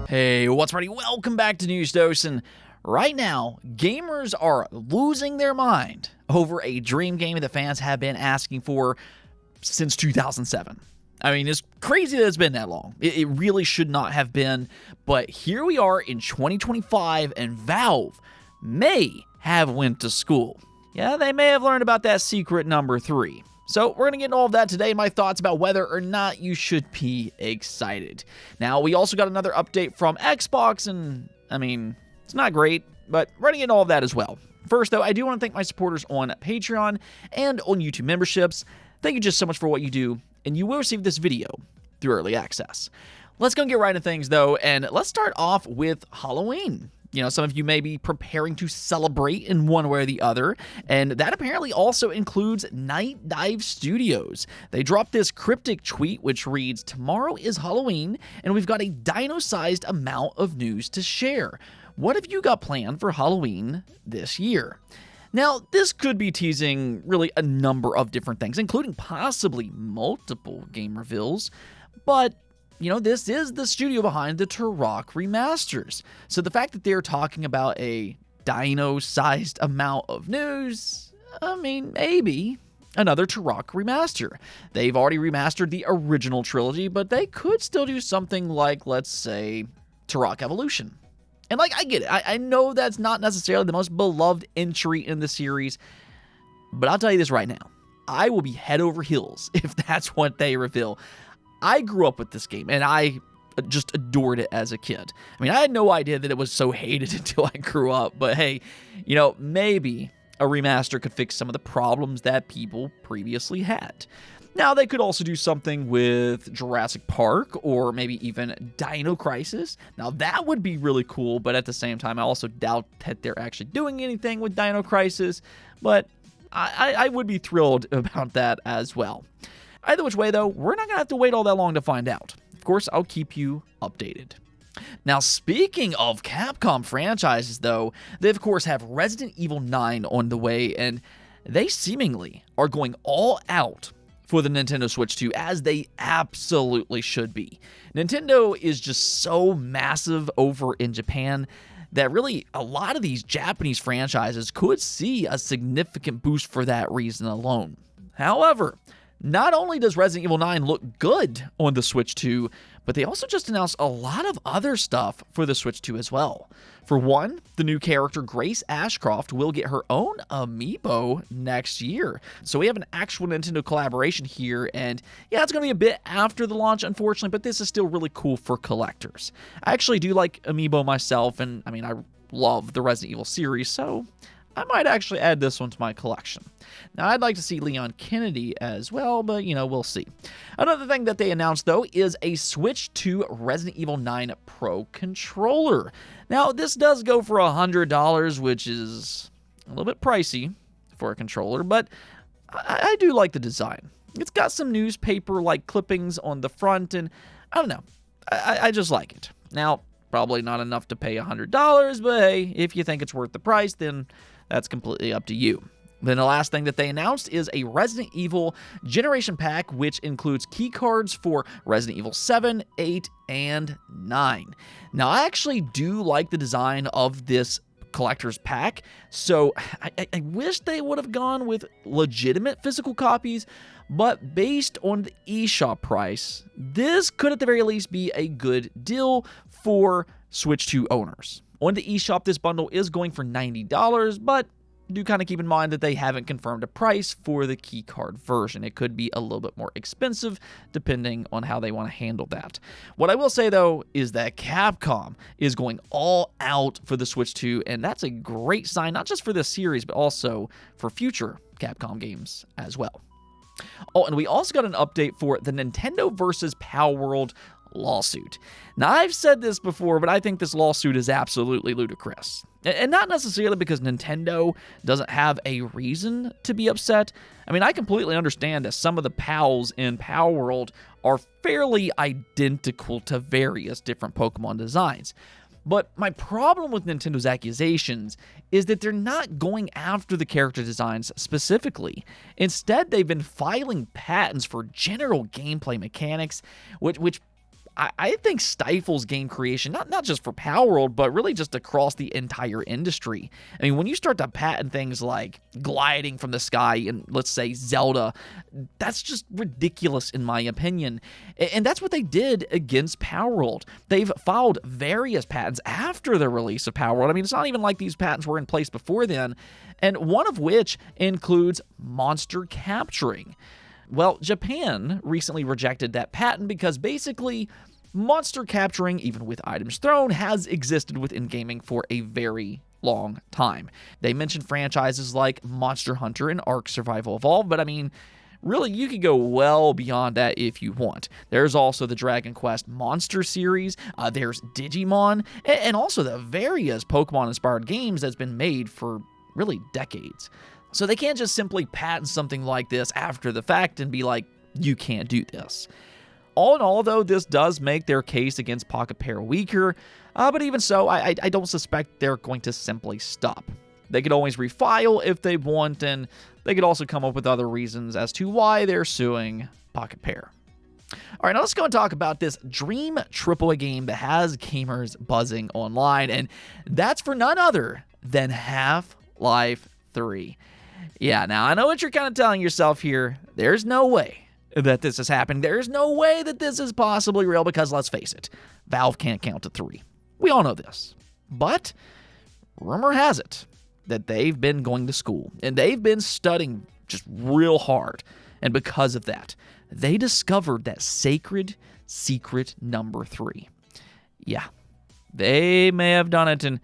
Hey, what's ready? Welcome back to News Dose, and right now, gamers are losing their mind over a dream game that fans have been asking for since 2007. I mean, it's crazy that it's been that long. It really should not have been, but here we are in 2025, and Valve may have went to school. Yeah, they may have learned about that secret number 3. So we're going to get into all of that today, my thoughts about whether or not you should be excited. Now, we also got another update from Xbox, and I mean, it's not great, but we're going to get into all of that as well. First, though, I do want to thank my supporters on Patreon and on YouTube memberships. Thank you just so much for what you do, and you will receive this video through early access. Let's go and get right into things, though, and let's start off with Halloween. You know, some of you may be preparing to celebrate in one way or the other, and that apparently also includes Night Dive Studios. They dropped this cryptic tweet which reads, "Tomorrow is Halloween, and we've got a dino-sized amount of news to share. What have you got planned for Halloween this year?" Now, this could be teasing really a number of different things, including possibly multiple game reveals, but you know, this is the studio behind the Turok remasters. So the fact that they're talking about a dino-sized amount of news, I mean, maybe another Turok remaster. They've already remastered the original trilogy, but they could still do something like, let's say, Turok Evolution. And like, I get it. I know that's not necessarily the most beloved entry in the series, but I'll tell you this right now. I will be head over heels if that's what they reveal. I grew up with this game, and I just adored it as a kid. I mean, I had no idea that it was so hated until I grew up, but hey, you know, maybe a remaster could fix some of the problems that people previously had. Now, they could also do something with Jurassic Park, or maybe even Dino Crisis. Now, that would be really cool, but at the same time, I also doubt that they're actually doing anything with Dino Crisis, but I would be thrilled about that as well. Either which way, though, we're not going to have to wait all that long to find out. Of course, I'll keep you updated. Now, speaking of Capcom franchises, though, they, of course, have Resident Evil 9 on the way, and they seemingly are going all out for the Nintendo Switch 2, as they absolutely should be. Nintendo is just so massive over in Japan that really a lot of these Japanese franchises could see a significant boost for that reason alone. However, not only does Resident Evil 9 look good on the Switch 2, but they also just announced a lot of other stuff for the Switch 2 as well. For one, the new character Grace Ashcroft will get her own amiibo next year. So we have an actual Nintendo collaboration here, and yeah, it's going to be a bit after the launch, unfortunately, but this is still really cool for collectors. I actually do like amiibo myself, and I mean, I love the Resident Evil series, so I might actually add this one to my collection. Now, I'd like to see Leon Kennedy as well, but, you know, we'll see. Another thing that they announced, though, is a Switch 2 Resident Evil 9 Pro controller. Now, this does go for $100, which is a little bit pricey for a controller, but I do like the design. It's got some newspaper-like clippings on the front, and I don't know. I just like it. Now, probably not enough to pay $100, but hey, if you think it's worth the price, then that's completely up to you. Then the last thing that they announced is a Resident Evil Generation Pack, which includes key cards for Resident Evil 7, 8, and 9. Now, I actually do like the design of this collector's pack, so I wish they would have gone with legitimate physical copies, but based on the eShop price, this could at the very least be a good deal for Switch 2 owners. On the eShop, this bundle is going for $90, but do kind of keep in mind that they haven't confirmed a price for the keycard version. It could be a little bit more expensive depending on how they want to handle that. What I will say, though, is that Capcom is going all out for the Switch 2, and that's a great sign, not just for this series, but also for future Capcom games as well. Oh, and we also got an update for the Nintendo vs. Palworld lawsuit. Now, I've said this before, but I think this lawsuit is absolutely ludicrous. And not necessarily because Nintendo doesn't have a reason to be upset. I mean, I completely understand that some of the pals in Palworld are fairly identical to various different Pokemon designs. But my problem with Nintendo's accusations is that they're not going after the character designs specifically. Instead, they've been filing patents for general gameplay mechanics, which I think stifles game creation, not just for Power World, but really just across the entire industry. I mean, when you start to patent things like gliding from the sky in, let's say, Zelda, that's just ridiculous in my opinion. And that's what they did against Power World. They've filed various patents after the release of Power World. I mean, it's not even like these patents were in place before then, and one of which includes monster capturing. Well, Japan recently rejected that patent because basically monster capturing, even with items thrown, has existed within gaming for a very long time. They mentioned franchises like Monster Hunter and Ark Survival Evolved, but I mean, really, you could go well beyond that if you want. There's also the Dragon Quest Monster series, there's Digimon, and also the various Pokemon-inspired games that's been made for really decades. So they can't just simply patent something like this after the fact and be like, you can't do this. All in all, though, this does make their case against Pocket Pair weaker, but even so, I don't suspect they're going to simply stop. They could always refile if they want, and they could also come up with other reasons as to why they're suing Pocket Pair. All right, now let's go and talk about this dream AAA game that has gamers buzzing online, and that's for none other than Half-Life 3. Yeah, now I know what you're kind of telling yourself here. There's no way that this is happening. There's no way that this is possibly real because, let's face it, Valve can't count to 3. We all know this. But rumor has it that they've been going to school and they've been studying just real hard. And because of that, they discovered that sacred secret number 3. Yeah, they may have done it, and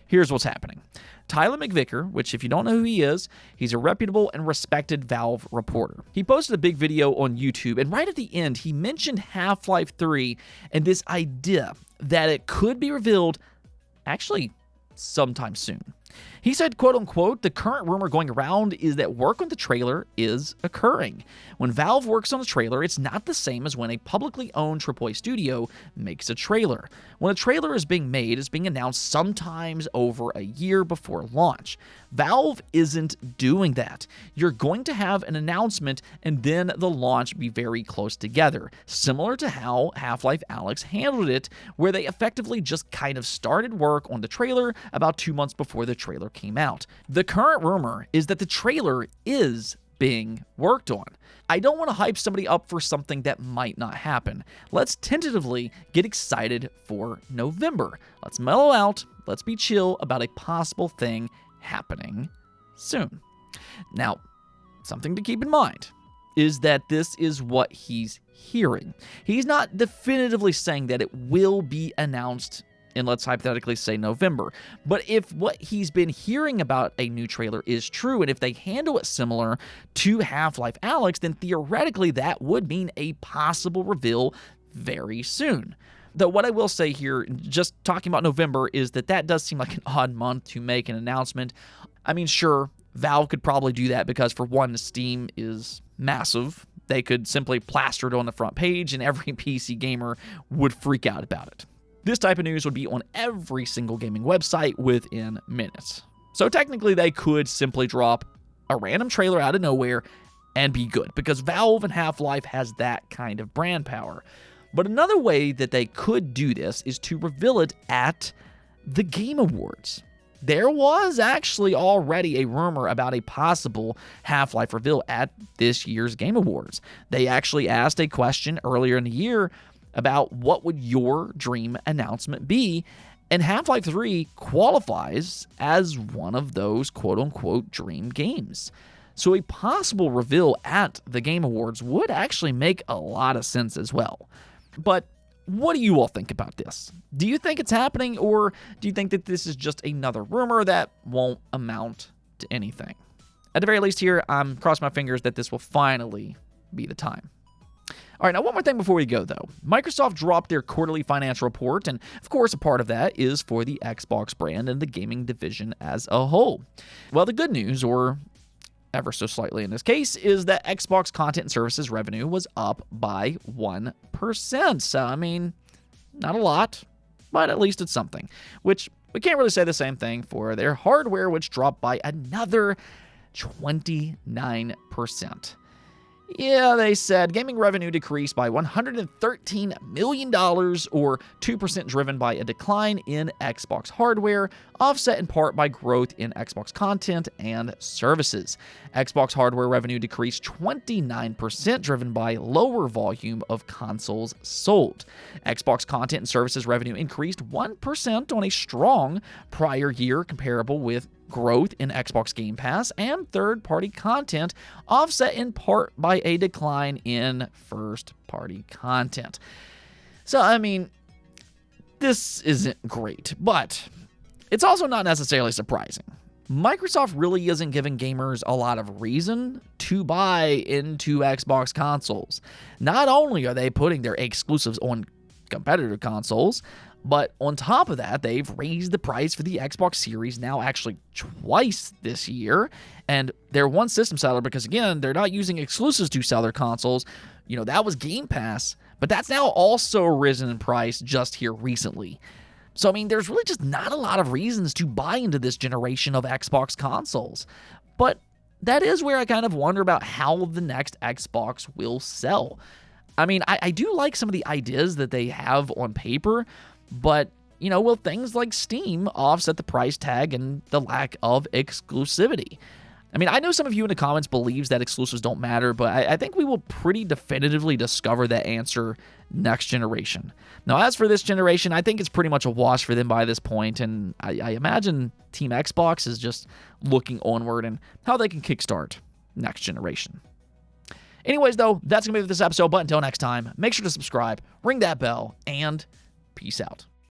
here's what's happening. Tyler McVicker, which if you don't know who he is, he's a reputable and respected Valve reporter. He posted a big video on YouTube, and right at the end, he mentioned Half-Life 3 and this idea that it could be revealed actually sometime soon. He said, quote unquote, the current rumor going around is that work on the trailer is occurring. When Valve works on a trailer, it's not the same as when a publicly owned AAA studio makes a trailer. When a trailer is being made, it's being announced sometimes over a year before launch. Valve isn't doing that. You're going to have an announcement and then the launch be very close together, similar to how Half-Life Alyx handled it, where they effectively just kind of started work on the trailer about 2 months before the trailer came out. The current rumor is that the trailer is being worked on. I don't want to hype somebody up for something that might not happen. Let's tentatively get excited for November. Let's mellow out. Let's be chill about a possible thing happening soon. Now, something to keep in mind is that this is what he's hearing. He's not definitively saying that it will be announced in, let's hypothetically say, November. But if what he's been hearing about a new trailer is true, and if they handle it similar to Half-Life Alyx, then theoretically that would mean a possible reveal very soon. Though what I will say here, just talking about November, is that does seem like an odd month to make an announcement. I mean, sure, Valve could probably do that because, for one, Steam is massive. They could simply plaster it on the front page and every PC gamer would freak out about it. This type of news would be on every single gaming website within minutes. So technically they could simply drop a random trailer out of nowhere and be good, because Valve and Half-Life has that kind of brand power. But another way that they could do this is to reveal it at the Game Awards. There was actually already a rumor about a possible Half-Life reveal at this year's Game Awards. They actually asked a question earlier in the year about what would your dream announcement be, and Half-Life 3 qualifies as one of those quote-unquote dream games. So a possible reveal at the Game Awards would actually make a lot of sense as well. But what do you all think about this? Do you think it's happening, or do you think that this is just another rumor that won't amount to anything? At the very least here, I'm crossing my fingers that this will finally be the time. All right, now one more thing before we go, though. Microsoft dropped their quarterly financial report, and of course a part of that is for the Xbox brand and the gaming division as a whole. Well, the good news, or ever so slightly in this case, is that Xbox content and services revenue was up by 1%. So, I mean, not a lot, but at least it's something. Which, we can't really say the same thing for their hardware, which dropped by another 29%. Yeah, they said gaming revenue decreased by $113 million, or 2%, driven by a decline in Xbox hardware, offset in part by growth in Xbox content and services. Xbox hardware revenue decreased 29%, driven by lower volume of consoles sold. Xbox content and services revenue increased 1% on a strong prior year comparable, with growth in Xbox Game Pass and third-party content, offset in part by a decline in first-party content. So, I mean, this isn't great, but it's also not necessarily surprising. Microsoft really isn't giving gamers a lot of reason to buy into Xbox consoles. Not only are they putting their exclusives on competitor consoles, but on top of that, they've raised the price for the Xbox Series now actually twice this year. And they're one system seller because, again, they're not using exclusives to sell their consoles. You know, that was Game Pass, but that's now also risen in price just here recently. So, I mean, there's really just not a lot of reasons to buy into this generation of Xbox consoles. But that is where I kind of wonder about how the next Xbox will sell. I mean, I do like some of the ideas that they have on paper, but, you know, will things like Steam offset the price tag and the lack of exclusivity? I mean, I know some of you in the comments believes that exclusives don't matter, but I think we will pretty definitively discover that answer next generation. Now, as for this generation, I think it's pretty much a wash for them by this point, and I imagine Team Xbox is just looking onward and how they can kickstart next generation. Anyways, though, that's going to be it for this episode, but until next time, make sure to subscribe, ring that bell, and peace out.